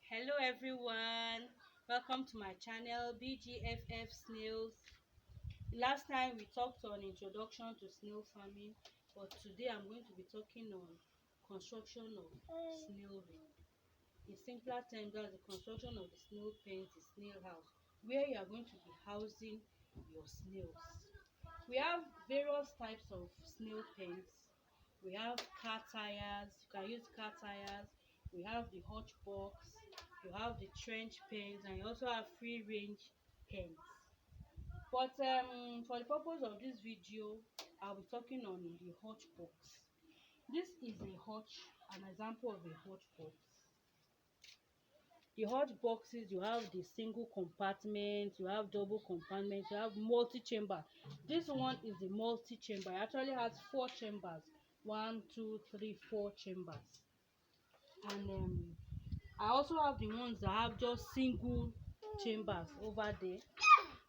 Hello everyone, welcome to my channel BGFF Snails. Last time we talked on introduction to snail farming, but today I'm going to be talking on construction of snail ring. In simpler terms, that's the construction of the snail pens, the snail house, where you are going to be housing your snails. We have various types of snail pens. We have car tires. You can use car tires. We have the hutch box. You have the trench pens, and you also have free range pens. But for the purpose of this video, I'll be talking on the hutch box. This is a hutch, an example of a hutch box. The hot boxes, you have the single compartment, you have double compartment, you have multi-chamber. This one is the multi-chamber. It actually has 4 chambers. One, two, three, 4 chambers. And I also have the ones that have just single chambers over there.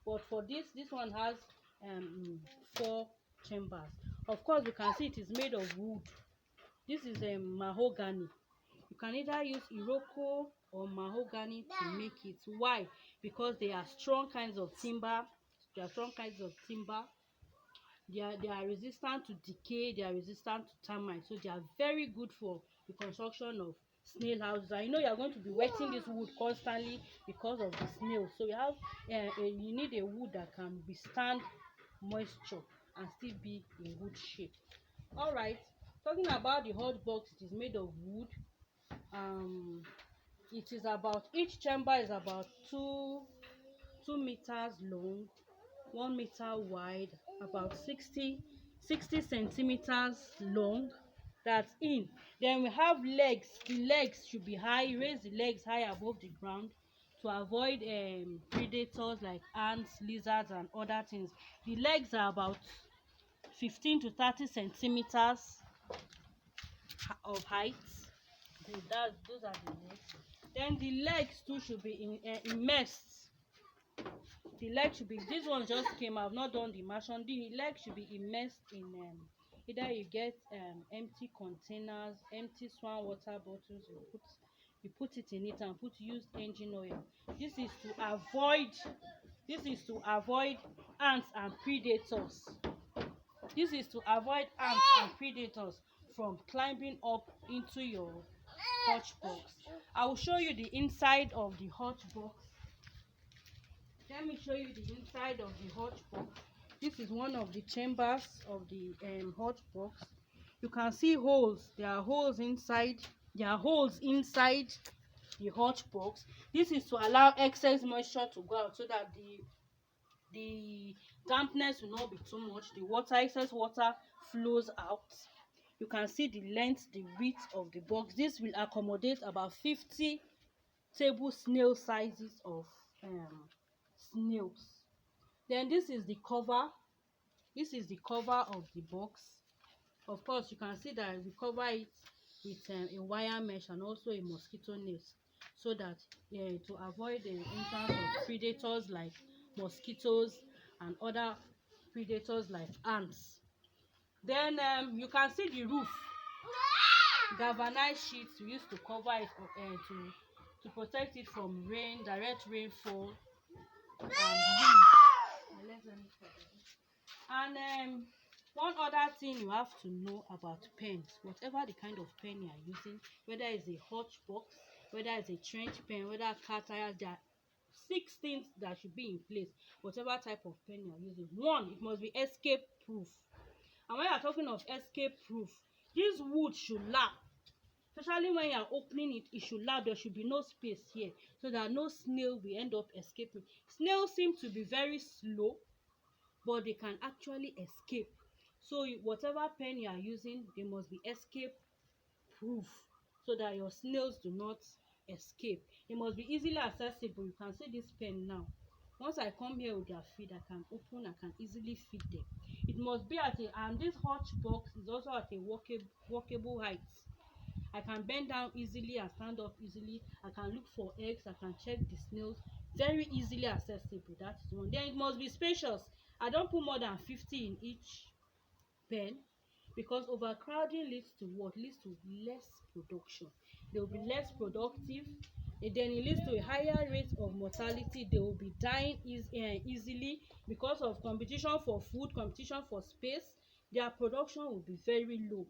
But for this one has 4 chambers. Of course, you can see it is made of wood. This is mahogany. You can either use iroko or mahogany to make it. Why? Because they are strong kinds of timber. They are strong kinds of timber. They are resistant to decay. They are resistant to termites. So they are very good for the construction of snail houses. And you know you are going to be wetting this wood constantly because of the snails. So you need a wood that can withstand moisture and still be in good shape. All right. Talking about the hot box, it is made of wood. It is about, each chamber is about 2 meters long, 1 meter wide, about 60 centimeters long. That's in. Then we have legs. The legs should be high. Raise the legs high above the ground to avoid predators like ants, lizards, and other things. The legs are about 15 to 30 centimeters of height. Those are the legs. Then the legs too should be immersed. The leg should be, this one just came, I've not done the immersion. The leg should be immersed in either you get empty containers, empty swan water bottles, you put it in it and use engine oil. This is to avoid ants and predators. From climbing up into your hutch box. I will show you the inside of the hutch box. Let me show you the inside of the hutch box. This is one of the chambers of the hutch box. You can see holes. There are holes inside. There are holes inside the hutch box. This is to allow excess moisture to go out so that the dampness will not be too much. Excess water flows out. You can see the length, the width of the box. This will accommodate about 50 table snail sizes of snails. Then this is the cover. This is the cover of the box. Of course, you can see that we cover it with a wire mesh and also a mosquito net, so that to avoid the entrance of predators like mosquitoes and other predators like ants. Then you can see the roof. Galvanized sheets we used to cover it to protect it from rain, direct rainfall, and wind. And one other thing you have to know about pens, whatever the kind of pen you are using, whether it's a hutch box, whether it's a trench pen, whether car tires, there are 6 things that should be in place. Whatever type of pen you are using, one, it must be escape proof. And when you are talking of escape proof, this wood should lap. Especially when you are opening it, it should lap. There should be no space here so that no snail will end up escaping. Snails seem to be very slow, but they can actually escape. So whatever pen you are using, they must be escape proof so that your snails do not escape. It must be easily accessible. You can see this pen now. Once I come here with their feed, I can easily feed them. It must be and this hutch box is also at a walkable height. I can bend down easily and stand up easily. I can look for eggs. I can check the snails. Very easily accessible. That is one. Then it must be spacious. I don't put more than 50 in each pen, because overcrowding leads to what? Leads to less production. They will be less productive then it leads to a higher rate of mortality. They will be dying easily because of competition for food, competition for space. Their production will be very low.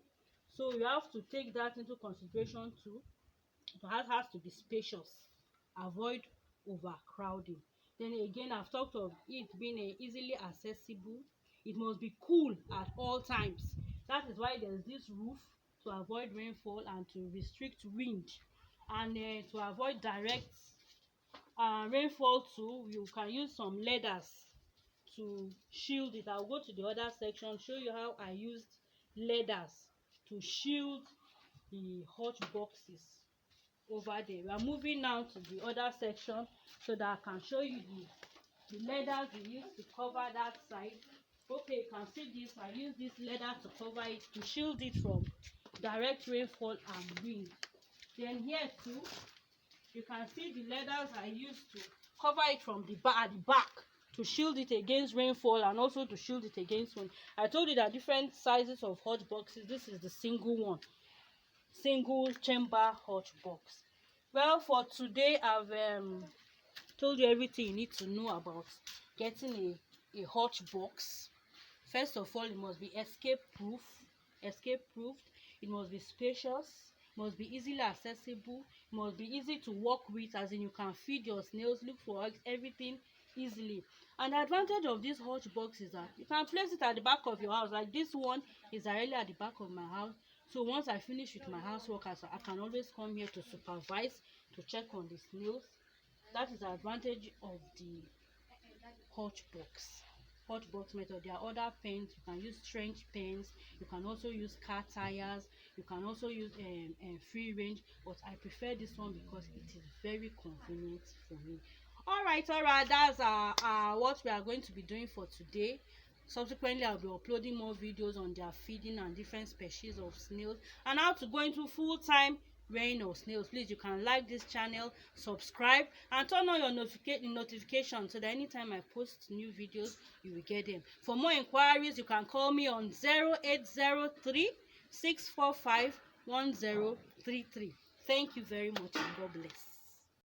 So you have to take that into consideration too. The house has to be spacious, avoid overcrowding. Then again, I've talked of it being easily accessible. It must be cool at all times. That is why there's this roof, to avoid rainfall and to restrict wind, and to avoid direct rainfall too. You can use some leathers to shield it. I'll go to the other section, show you how I used leathers to shield the hot boxes over there. We are moving now to the other section so that I can show you the leathers we use to cover that side. Okay, you can see this. I use this leather to cover it, to shield it from direct rainfall and wind. Then here too, you can see the leathers I used to cover it from the back, to shield it against rainfall and also to shield it against wind. I told you that different sizes of hot boxes. This is the single one, single chamber hot box. Well, for today I've told you everything you need to know about getting a hot box. First of all, it must be escape proofed. It must be spacious, must be easily accessible, must be easy to work with, as in you can feed your snails, look for eggs, everything easily. And the advantage of this hot box is that you can place it at the back of your house. Like this one is directly at the back of my house. So once I finish with my housework, I can always come here to supervise, to check on the snails. That is the advantage of the hot box method. There are other pens. You can use trench pens, you can also use car tires, you can also use free range, but I prefer this one because it is very convenient for me. All right, that's what we are going to be doing for today. Subsequently, I'll be uploading more videos on their feeding and different species of snails, and how to go into full-time reign of snails. Please, you can like this channel, subscribe, and turn on your notification so that anytime I post new videos, you will get them. For more inquiries, you can call me on 0803 645 1033. Thank you very much, and God bless.